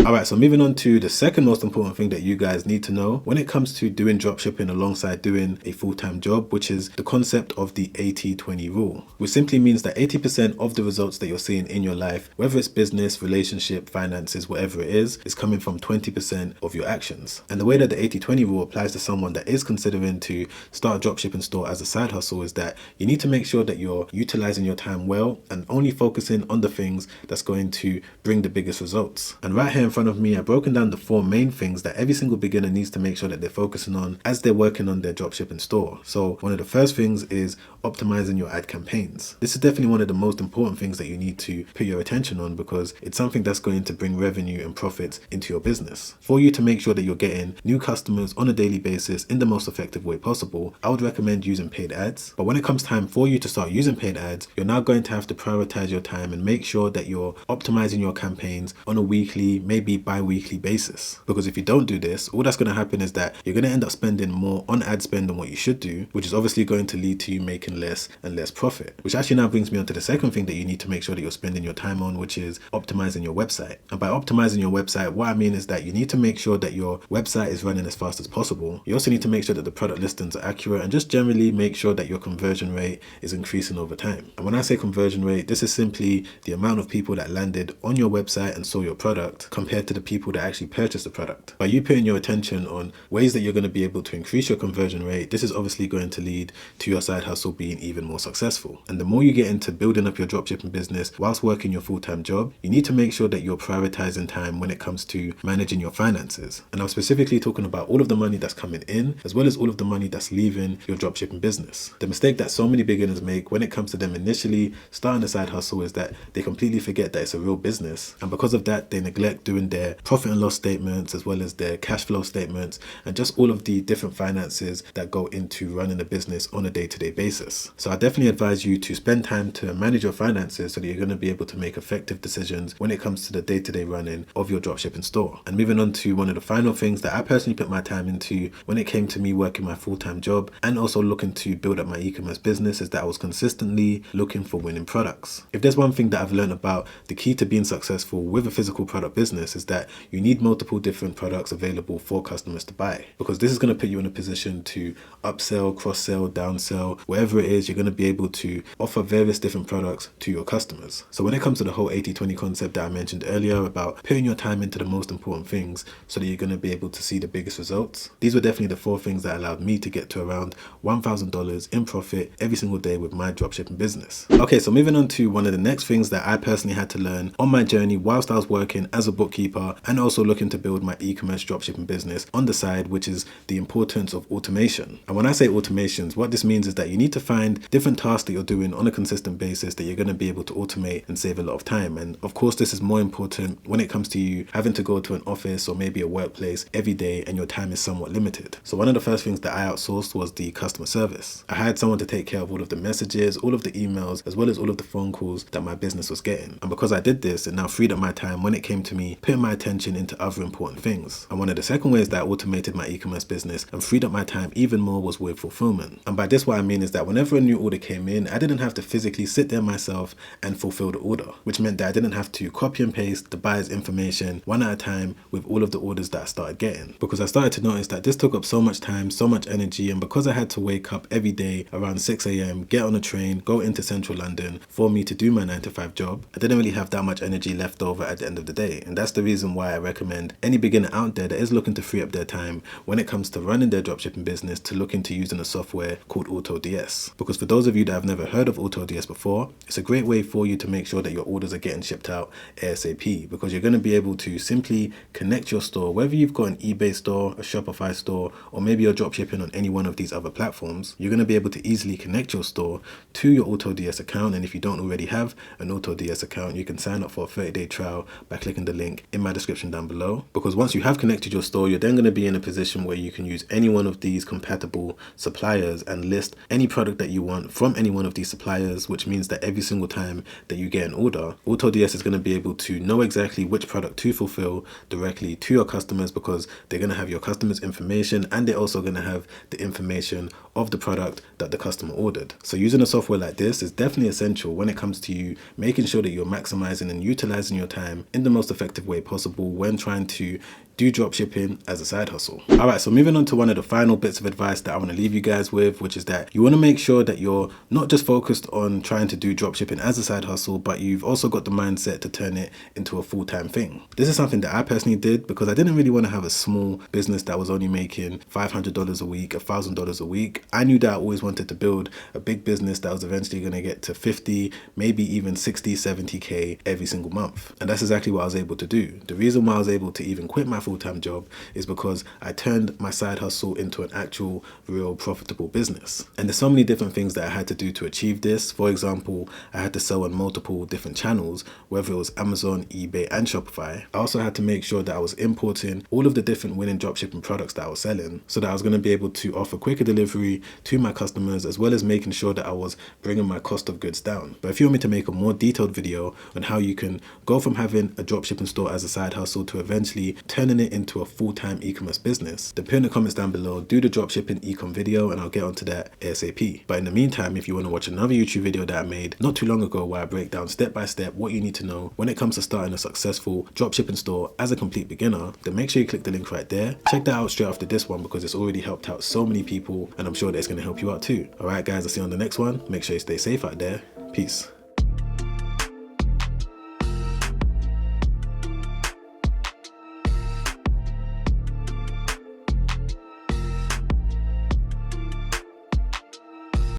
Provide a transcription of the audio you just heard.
Alright, so moving on to the second most important thing that you guys need to know when it comes to doing dropshipping alongside doing a full-time job, which is the concept of the 80-20 rule, which simply means that 80% of the results that you're seeing in your life, whether it's business, relationship, finances, whatever it is coming from 20% of your actions. And the way that the 80-20 rule applies to someone that is considering to start a dropshipping store as a side hustle is that you need to make sure that you're utilizing your time well and only focusing on the things that's going to bring the biggest results. And right here in front of me, I've broken down the 4 main things that every single beginner needs to make sure that they're focusing on as they're working on their dropshipping store. So one of the first things is optimizing your ad campaigns. This is definitely one of the most important things that you need to put your attention on because it's something that's going to bring revenue and profits into your business. For you to make sure that you're getting new customers on a daily basis in the most effective way possible, I would recommend using paid ads. But when it comes time for you to start using paid ads, you're now going to have to prioritize your time and make sure that you're optimizing your campaigns on a weekly, maybe bi-weekly basis. Because if you don't do this, all that's going to happen is that you're going to end up spending more on ad spend than what you should do, which is obviously going to lead to you making less and less profit. Which actually now brings me on to the second thing that you need to make sure that you're spending your time on, which is optimizing your website. And by optimizing your website, what I mean is that you need to make sure that your website is running as fast as possible. You also need to make sure that the product listings are accurate and just generally make sure that your conversion rate is increasing over time. And when I say conversion rate, this is simply the amount of people that landed on your website and saw your product compared to the people that actually purchased the product. By you putting your attention on ways that you're going to be able to increase your conversion rate, this is obviously going to lead to your side hustle being even more successful. And the more you get into building up your dropshipping business whilst working your full-time job, you need to make sure that you're prioritizing time when it comes to managing your finances. And I'm specifically talking about all of the money that's coming in as well as all of the money that's leaving your dropshipping business. The mistake that so many beginners make when it comes to them initially starting a side hustle is that they completely forget that it's a real business, and because of that they neglect doing their profit and loss statements as well as their cash flow statements and just all of the different finances that go into running a business on a day-to-day basis. So I definitely advise you to spend time to manage your finances so that you're going to be able to make effective decisions when it comes to the day-to-day running of your dropshipping store. And moving on to one of the final things that I personally put my time into when it came to me working my full-time job and also looking to build up my e-commerce business is that I was consistently looking for winning products. If there's one thing that I've learned about the key to being successful with a physical product business is that you need multiple different products available for customers to buy, because this is going to put you in a position to upsell, cross-sell, downsell, whatever it is, you're going to be able to offer various different products to your customers. So when it comes to the whole 80-20 concept that I mentioned earlier about putting your time into the most important things so that you're going to be able to see the biggest results, these were definitely the 4 things that allowed me to get to around $1,000 in profit every single day with my dropshipping business. Okay, so moving on to one of the next things that I personally had to learn on my journey whilst I was working as a bookkeeper and also looking to build my e-commerce dropshipping business on the side, which is the importance of automation. And when I say automations, what this means is that you need to find different tasks that you're doing on a consistent basis that you're going to be able to automate and save a lot of time. And of course, this is more important when it comes to you having to go to an office or maybe a workplace every day and your time is somewhat limited. So one of the first things that I outsourced was the customer service. I hired someone to take care of all of the messages, all of the emails, as well as all of the phone calls that my business was getting. And because I did this, it now freed up my time when it came to me putting my attention into other important things. And one of the second ways that I automated my e-commerce business and freed up my time even more was with fulfillment. And by this, what I mean is that whenever a new order came in, I didn't have to physically sit there myself and fulfill the order, which meant that I didn't have to copy and paste the buyer's information one at a time with all of the orders that I started getting. Because I started to notice that this took up so much time, so much energy, and because I had to wake up every day around 6 a.m, get on a train, go into central London for me to do my 9-to-5 job, I didn't really have that much energy left over at the end of the day. And that's the reason why I recommend any beginner out there that is looking to free up their time when it comes to running their dropshipping business to look into using a software called AutoDS. Because for those of you that have never heard of AutoDS before, it's a great way for you to make sure that your orders are getting shipped out ASAP, because you're going to be able to simply connect your store, whether you've got an eBay store, a Shopify store, or maybe you're dropshipping on any one of these other platforms. You're going to be able to easily connect your store to your AutoDS account. And if you don't already have an AutoDS account, you can sign up for a 30-day trial by clicking the link in my description down below. Because once you have connected your store, you're then going to be in a position where you can use any one of these compatible suppliers and list any product that you want from any one of these suppliers, which means that every single time that you get an order, AutoDS is going to be able to know exactly which product to fulfill directly to your customers, because they're going to have your customers' information and they're also going to have the information of the product that the customer ordered. So using a software like this is definitely essential when it comes to you making sure that you're maximizing and utilizing your time in the most effective way possible when trying to do dropshipping as a side hustle. Alright, so moving on to one of the final bits of advice that I want to leave you guys with, which is that you want to make sure that you're not just focused on trying to do dropshipping as a side hustle, but you've also got the mindset to turn it into a full-time thing. This is something that I personally did because I didn't really want to have a small business that was only making $500 a week, $1,000 a week. I knew that I always wanted to build a big business that was eventually going to get to 50, maybe even 60, 70K every single month. And that's exactly what I was able to do. The reason why I was able to even quit my full-time job is because I turned my side hustle into an actual real profitable business. And there's so many different things that I had to do to achieve this. For example, I had to sell on multiple different channels, whether it was Amazon, eBay, and Shopify. I also had to make sure that I was importing all of the different winning dropshipping products that I was selling so that I was going to be able to offer quicker delivery to my customers, as well as making sure that I was bringing my cost of goods down. But if you want me to make a more detailed video on how you can go from having a dropshipping store as a side hustle to eventually turning it into a full-time e-commerce business, then put in the comments down below, do the dropshipping e-com video, and I'll get onto that ASAP. But in the meantime, if you want to watch another YouTube video that I made not too long ago where I break down step by step what you need to know when it comes to starting a successful dropshipping store as a complete beginner, then make sure you click the link right there. Check that out straight after this one because it's already helped out so many people, and I'm sure that it's going to help you out too. Alright guys, I'll see you on the next one. Make sure you stay safe out there. Peace.